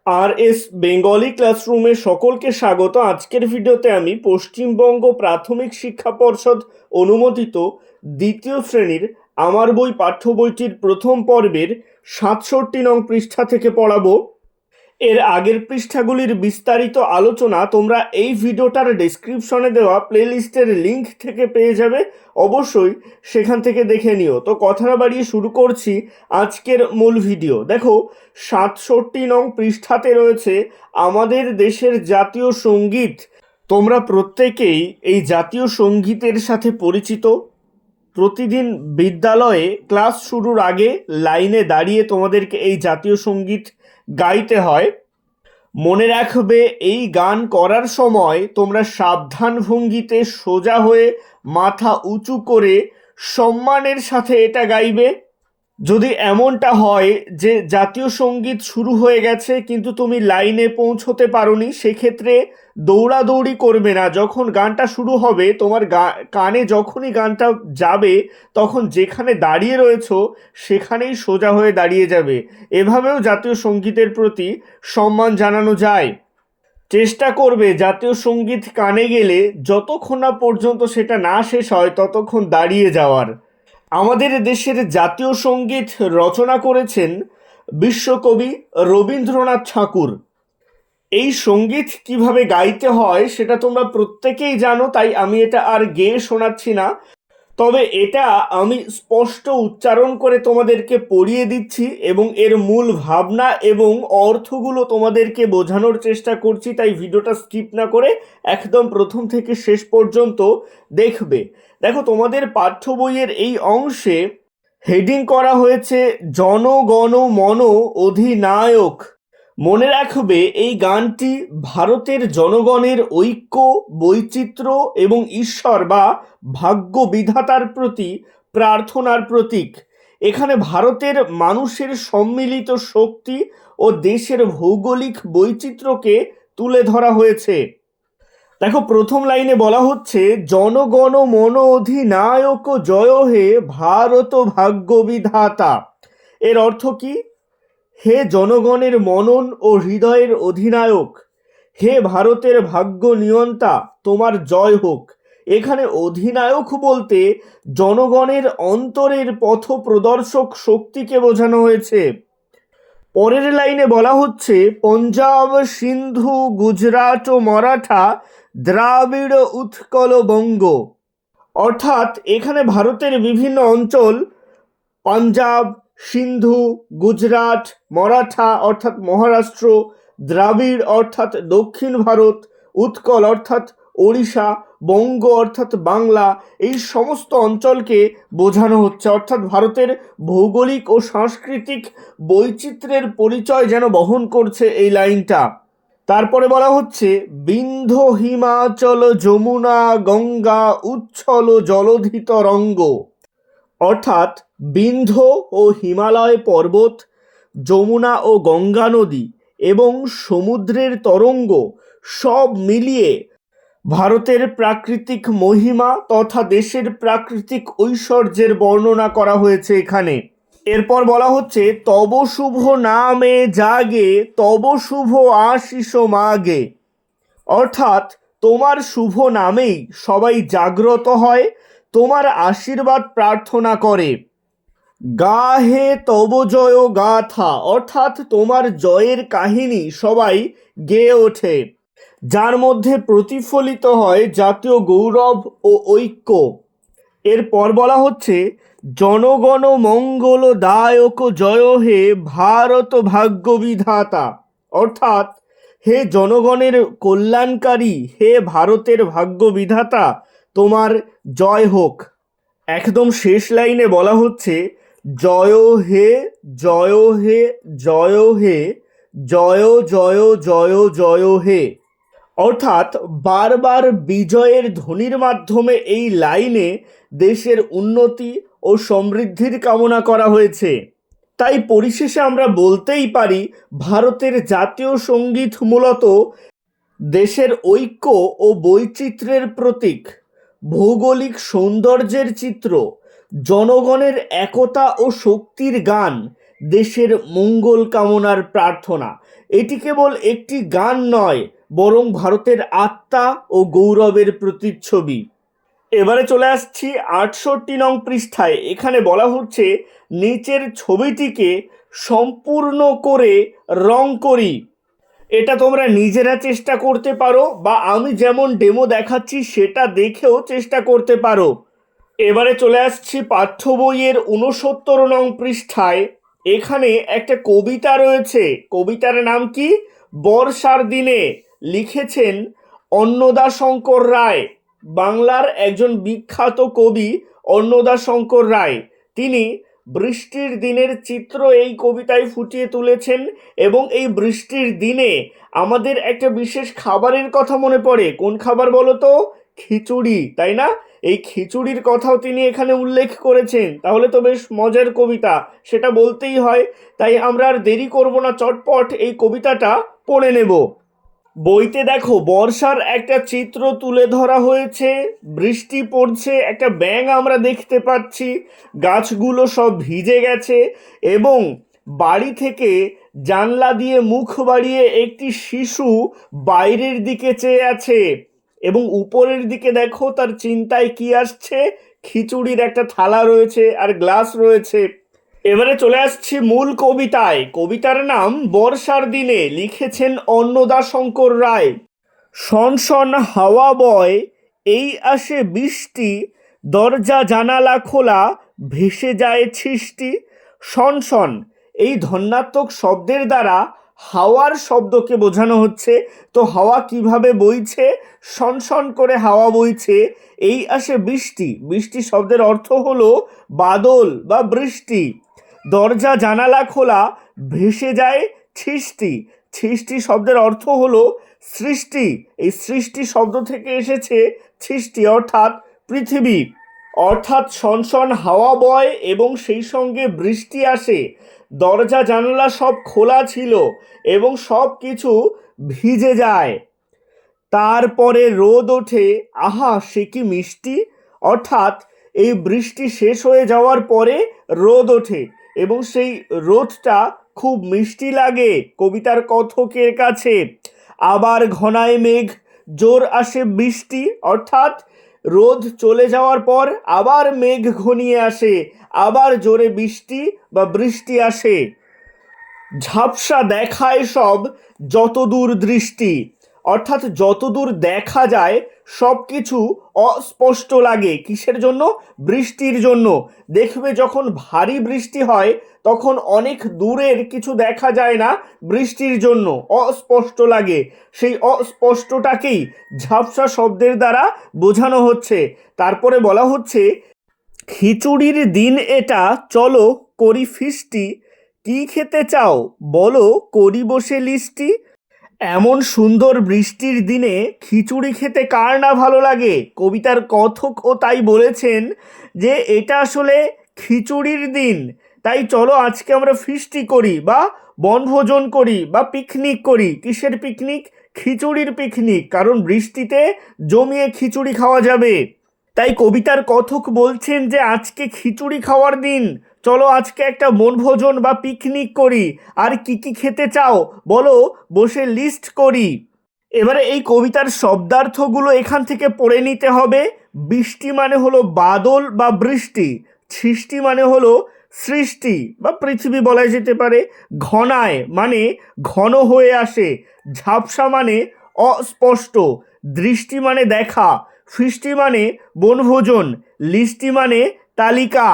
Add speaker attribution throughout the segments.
Speaker 1: আর S Bengali ক্লাসরুমে সকলকে স্বাগত। আজকের ভিডিওতে আমি পশ্চিমবঙ্গ প্রাথমিক শিক্ষা পর্ষদ অনুমোদিত দ্বিতীয় শ্রেণীর আমার বই পাঠ্য বইটির প্রথম পর্বের ৬৭ নং পৃষ্ঠা থেকে পড়াবো। এর আগের পৃষ্ঠাগুলির বিস্তারিত আলোচনা তোমরা এই ভিডিওটার ডেসক্রিপশনে দেওয়া প্লেলিস্টের লিঙ্ক থেকে পেয়ে যাবে, অবশ্যই সেখান থেকে দেখে নিও। তো কথা না বাড়িয়ে শুরু করছি আজকের মূল ভিডিও। দেখো ৬৭ নং পৃষ্ঠাতে রয়েছে আমাদের দেশের জাতীয় সঙ্গীত। তোমরা প্রত্যেকেই এই জাতীয় সঙ্গীতের সাথে পরিচিত। প্রতিদিন বিদ্যালয়ে ক্লাস শুরুর আগে লাইনে দাঁড়িয়ে তোমাদেরকে এই জাতীয় সঙ্গীত গাইতে হয়। মনে রাখবে, এই গান করার সময় তোমরা সাবধান ভঙ্গিতে সোজা হয়ে মাথা উঁচু করে সম্মানের সাথে এটা গাইবে। যদি এমনটা হয় যে জাতীয় সঙ্গীত শুরু হয়ে গেছে কিন্তু তুমি লাইনে পৌঁছতে পারোনি, সেক্ষেত্রে দৌড়াদৌড়ি করবে না। যখন গানটা শুরু হবে তোমার কানে যখনই গানটা যাবে তখন যেখানে দাঁড়িয়ে রয়েছো সেখানেই সোজা হয়ে দাঁড়িয়ে যাবে। এভাবেও জাতীয় সঙ্গীতের প্রতি সম্মান জানানো যায়। চেষ্টা করবে জাতীয় সঙ্গীত কানে গেলে যতক্ষণ না পর্যন্ত সেটা না শেষ হয় ততক্ষণ দাঁড়িয়ে যাওয়ার। আমাদের দেশের জাতীয় সঙ্গীত রচনা করেছেন বিশ্বকবি রবীন্দ্রনাথ ঠাকুর। এই সঙ্গীত কিভাবে গাইতে হয় সেটা তোমরা প্রত্যেকেই জানো, তাই আমি এটা আর গেয়ে শোনাচ্ছি না। তবে এটা আমি স্পষ্ট উচ্চারণ করে তোমাদেরকে পড়িয়ে দিচ্ছি এবং এর মূল ভাবনা এবং অর্থগুলো তোমাদেরকে বোঝানোর চেষ্টা করছি, তাই ভিডিওটা স্কিপ না করে একদম প্রথম থেকে শেষ পর্যন্ত দেখবে। দেখো, তোমাদের পাঠ্য বইয়ের এই অংশে হেডিং করা হয়েছে জনগণ মন অধিনায়ক। মনে রাখবে, এই গানটি ভারতের জনগণের ঐক্য, বৈচিত্র্য এবং ঈশ্বর বা ভাগ্য বিধাতার প্রতি প্রার্থনার প্রতীক। এখানে ভারতের মানুষের সম্মিলিত শক্তি ও দেশের ভৌগোলিক বৈচিত্র্যকে তুলে ধরা হয়েছে। দেখো, প্রথম লাইনে বলা হচ্ছে জনগণ মন অধিনায়ক জয় হে ভারত ভাগ্য বিধাতা। এর অর্থ কি? হে জনগণের মনন ও হৃদয়ের অধিনায়ক, হে ভারতের ভাগ্য নিয়ন্তা, তোমার জয় হোক। এখানে অধিনায়ক বলতে জনগণের অন্তরের পথ প্রদর্শক শক্তিকে বোঝানো হয়েছে। পরের লাইনে বলা হচ্ছে পঞ্জাব সিন্ধু গুজরাট ও মারাঠা দ্রাবিড় উৎকল বঙ্গ। অর্থাৎ এখানে ভারতের বিভিন্ন অঞ্চল, পাঞ্জাব, সিন্ধু, গুজরাট, মারাঠা অর্থাৎ মহারাষ্ট্র, দ্রাবিড় অর্থাৎ দক্ষিণ ভারত, উৎকল অর্থাৎ ওড়িশা, বঙ্গ অর্থাৎ বাংলা, এই সমস্ত অঞ্চলকে বোঝানো হচ্ছে। অর্থাৎ ভারতের ভৌগোলিক ও সাংস্কৃতিক বৈচিত্র্যের পরিচয় যেন বহন করছে এই লাইনটা। তারপরে বলা হচ্ছে বিন্ধ্য হিমাচল যমুনা গঙ্গা উচ্ছল জলধিত রঙ্গ। অর্থাৎ বিন্ধ্য ও হিমালয় পর্বত, যমুনা ও গঙ্গা নদী এবং সমুদ্রের তরঙ্গ সব মিলিয়ে ভারতের প্রাকৃতিক মহিমা তথা দেশের প্রাকৃতিক ঐশ্বর্যের বর্ণনা করা হয়েছে এখানে। এরপর বলা হচ্ছে তব শুভ নামে জাগে তব শুভ আশিস মাগে। অর্থাৎ তোমার শুভ নামেই সবাই জাগ্রত হয়, তোমার আশীর্বাদ প্রার্থনা করে। গা হে তব জয় গাথা। অর্থাৎ তোমার জয়ের কাহিনী সবাই গেয়ে ওঠে, যার মধ্যে প্রতিফলিত হয় জাতীয় গৌরব ও ঐক্য। এরপর বলা হচ্ছে জনগণ মঙ্গল দায়ক জয় হে ভারত ভাগ্য বিধাতা। অর্থাৎ হে জনগণের কল্যাণকারী, হে ভারতের ভাগ্য বিধাতা, তোমার জয় হোক। একদম শেষ লাইনে বলা হচ্ছে জয় হে জয় হে জয় হে জয় জয় জয় জয় হে। অর্থাৎ বারবার বিজয়ের ধ্বনির মাধ্যমে এই লাইনে দেশের উন্নতি ও সমৃদ্ধির কামনা করা হয়েছে। তাই পরিশেষে আমরা বলতেই পারি ভারতের জাতীয় সঙ্গীত মূলত দেশের ঐক্য ও বৈচিত্র্যের প্রতীক, ভৌগোলিক সৌন্দর্যের চিত্র, জনগণের একতা ও শক্তির গান দেশের মঙ্গল কামনার প্রার্থনা। এটি কেবল একটি গান নয়, বরং ভারতের আত্মা ও গৌরবের প্রতিচ্ছবি। এবারে চলে আসছি 68 নং পৃষ্ঠায়। এখানে বলা হচ্ছে, নিচের ছবিটিকে সম্পূর্ণ করে রং করি। এটা তোমরা নিজেরা চেষ্টা করতে পারো, বা আমি যেমন ডেমো দেখাচ্ছি সেটা দেখেও চেষ্টা করতে পারো। এবারে চলে আসছি পাঠ্য বইয়ের 69 নং পৃষ্ঠায়। এখানে একটা কবিতা রয়েছে। কবিতার নাম কি? বর্ষার দিনে। লিখেছেন অন্নদাশঙ্কর রায়, বাংলার একজন বিখ্যাত কবি অন্নদাশঙ্কর রায়। তিনি বৃষ্টির দিনের চিত্র এই কবিতায় ফুটিয়ে তুলেছেন, এবং এই বৃষ্টির দিনে আমাদের একটা বিশেষ খাবারের কথা মনে পড়ে। কোন খাবার বলো তো? খিচুড়ি, তাই না? এই খিচুড়ির কথাও তিনি এখানে উল্লেখ করেছেন। তাহলে তো বেশ মজার কবিতা, সেটা বলতেই হয়। তাই আমরা আর দেরি করব না, চটপট এই কবিতাটা পড়ে নেব। বইতে দেখো, বর্ষার একটা চিত্র তুলে ধরা হয়েছে। বৃষ্টি পড়ছে, একটা ব্যাঙ আমরা দেখতে পাচ্ছি, গাছগুলো সব ভিজে গেছে, এবং বাড়ি থেকে জানলা দিয়ে মুখ বাড়িয়ে একটি শিশু বাইরের দিকে চেয়ে আছে, এবং উপরের দিকে দেখো তার চিন্তায় কি আসছে, খিচুড়ির একটা থালা রয়েছে আর গ্লাস রয়েছে। এবারে চলে আসছি মূল কবিতায়। কবিতার নাম বর্ষার দিনে। লিখেছেন অন্নদাশঙ্কর রায়। শনশন হাওয়া বয়, এই আসে বৃষ্টি, দরজা জানালা খোলা, ভেসে যায় ছিষ্টি। শনশন, এই ধন্যাত্মক শব্দের দ্বারা হাওয়ার শব্দকে বোঝানো হচ্ছে। তো হাওয়া কিভাবে বইছে? শনশন করে হাওয়া বইছে। এই আসে বৃষ্টি, বৃষ্টি শব্দের অর্থ হলো বাদল বা বৃষ্টি। দরজা জানালা খোলা, ভেসে যায় ছিষ্টি, ছিষ্টি শব্দের অর্থ হলো সৃষ্টি। এই সৃষ্টি শব্দ থেকে এসেছে সৃষ্টি, অর্থাৎ পৃথিবী। অর্থাৎ শনশন হাওয়া বয় এবং সেই সঙ্গে বৃষ্টি আসে। দরজা জানালা সব খোলা ছিল এবং সব কিছু ভিজে যায়। তারপরে রোদ ওঠে, আহা সে কি মিষ্টি। অর্থাৎ এই বৃষ্টি শেষ হয়ে যাওয়ার পরে রোদ ওঠে, এবং সেই রোদটা খুব মিষ্টি লাগে কবিতার কথকের কাছে। আবার ঘনায় মেঘ, জোর আসে বৃষ্টি। অর্থাৎ রোদ চলে যাওয়ার পর আবার মেঘ ঘনিয়ে আসে, আবার জোরে বৃষ্টি বা বৃষ্টি আসে। ঝাপসা দেখায় সব, যতদূর দৃষ্টি। অর্থাৎ যতদূর দেখা যায় সব কিছু অস্পষ্ট লাগে। কিসের জন্য? বৃষ্টির জন্য। দেখবে যখন ভারী বৃষ্টি হয় তখন অনেক দূরের কিছু দেখা যায় না, বৃষ্টির জন্য অস্পষ্ট লাগে। সেই অস্পষ্টটাকেই ঝাপসা শব্দের দ্বারা বোঝানো হচ্ছে। তারপরে বলা হচ্ছে, খিচুড়ির দিন এটা, চলো করি ফিস্টি, কি খেতে চাও বলো করি বসে লিস্টি। এমন সুন্দর বৃষ্টির দিনে খিচুড়ি খেতে কার না ভালো লাগে? কবিতার কথকও তাই বলেছেন যে এটা আসলে খিচুড়ির দিন, তাই চলো আজকে আমরা ফিস্টি করি বা বনভোজন করি বা পিকনিক করি। কিসের পিকনিক? খিচুড়ির পিকনিক, কারণ বৃষ্টিতে জমিয়ে খিচুড়ি খাওয়া যাবে। তাই কবিতার কথক বলছেন যে আজকে খিচুড়ি খাওয়ার দিন, চলো আজকে একটা বনভোজন বা পিকনিক করি। আর কি কি খেতে চাও বলো, বসে লিস্ট করি। এবারে এই কবিতার শব্দার্থগুলো এখান থেকে পড়ে নিতে হবে। বৃষ্টি মানে হলো বাদল বা বৃষ্টি। সৃষ্টি মানে হলো সৃষ্টি বা পৃথিবী বলা যেতে পারে। ঘনায় মানে ঘন হয়ে আসে। ঝাপসা মানে অস্পষ্ট। দৃষ্টি মানে দেখা। ফিষ্টি মানে বনভোজন। লিস্টি মানে তালিকা।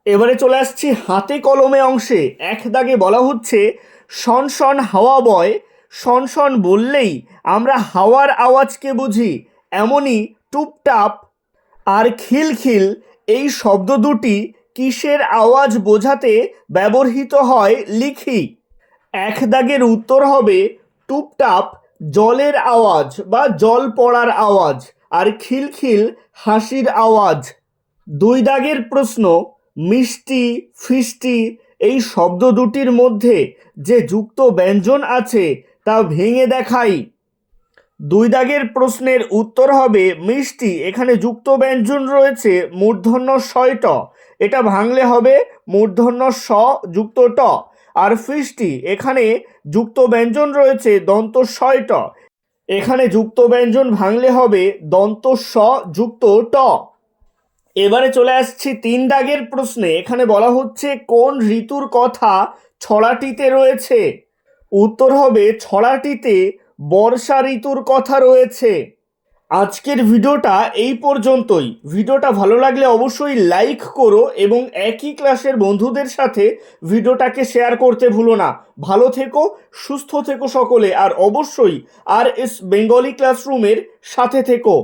Speaker 1: এবারে চলে আসছি হাতে কলমে অংশে। এক দাগে বলা হচ্ছে, শনশন হাওয়া বয়। শনশন বললেই আমরা হাওয়ার আওয়াজকে বুঝি। এমনই টুপটাপ আর খিলখিল, এই শব্দ দুটি কিসের আওয়াজ বোঝাতে ব্যবহৃত হয় লিখি। এক দাগের উত্তর হবে টুপটাপ জলের আওয়াজ বা জল পড়ার আওয়াজ, আর খিলখিল হাসির আওয়াজ। দুই দাগের প্রশ্ন, মিষ্টি ফিষ্টি এই শব্দ দুটির মধ্যে যে যুক্ত ব্যঞ্জন আছে তা ভেঙে দেখাই। দুই দাগের প্রশ্নের উত্তর হবে মিষ্টি, এখানে যুক্ত ব্যঞ্জন রয়েছে মূর্ধন্য ষয়ট, এটা ভাঙলে হবে মূর্ধন্য স যুক্ত ট। আর ফিষ্টি এখানে যুক্ত ব্যঞ্জন রয়েছে দন্ত শয় ট। এখানে যুক্ত ব্যঞ্জন ভাঙলে হবে দন্ত স যুক্ত ট। এবারে চলে আসছি 3 দাগের প্রশ্নে। এখানে বলা হচ্ছে কোন ঋতুর কথা ছড়াটিতে রয়েছে? উত্তর হবে ছড়াটিতে বর্ষা ঋতুর কথা রয়েছে। আজকের ভিডিওটা এই পর্যন্তই। ভিডিওটা ভালো লাগলে অবশ্যই লাইক করো এবং একই ক্লাসের বন্ধুদের সাথে ভিডিওটাকে শেয়ার করতে ভুলো না। ভালো থেকো, সুস্থ থেকো সকলে, আর অবশ্যই RS বেঙ্গলি ক্লাসরুমের সাথে থেকো।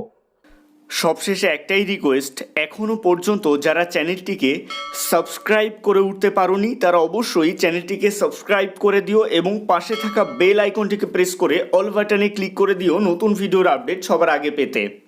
Speaker 1: সবশেষে একটাই রিকোয়েস্ট, এখনও পর্যন্ত যারা চ্যানেলটিকে সাবস্ক্রাইব করে উঠতে পারোনি তারা অবশ্যই চ্যানেলটিকে সাবস্ক্রাইব করে দিও এবং পাশে থাকা বেল আইকনটিকে প্রেস করে অল বাটনে ক্লিক করে দিও নতুন ভিডিওর আপডেট সবার আগে পেতে।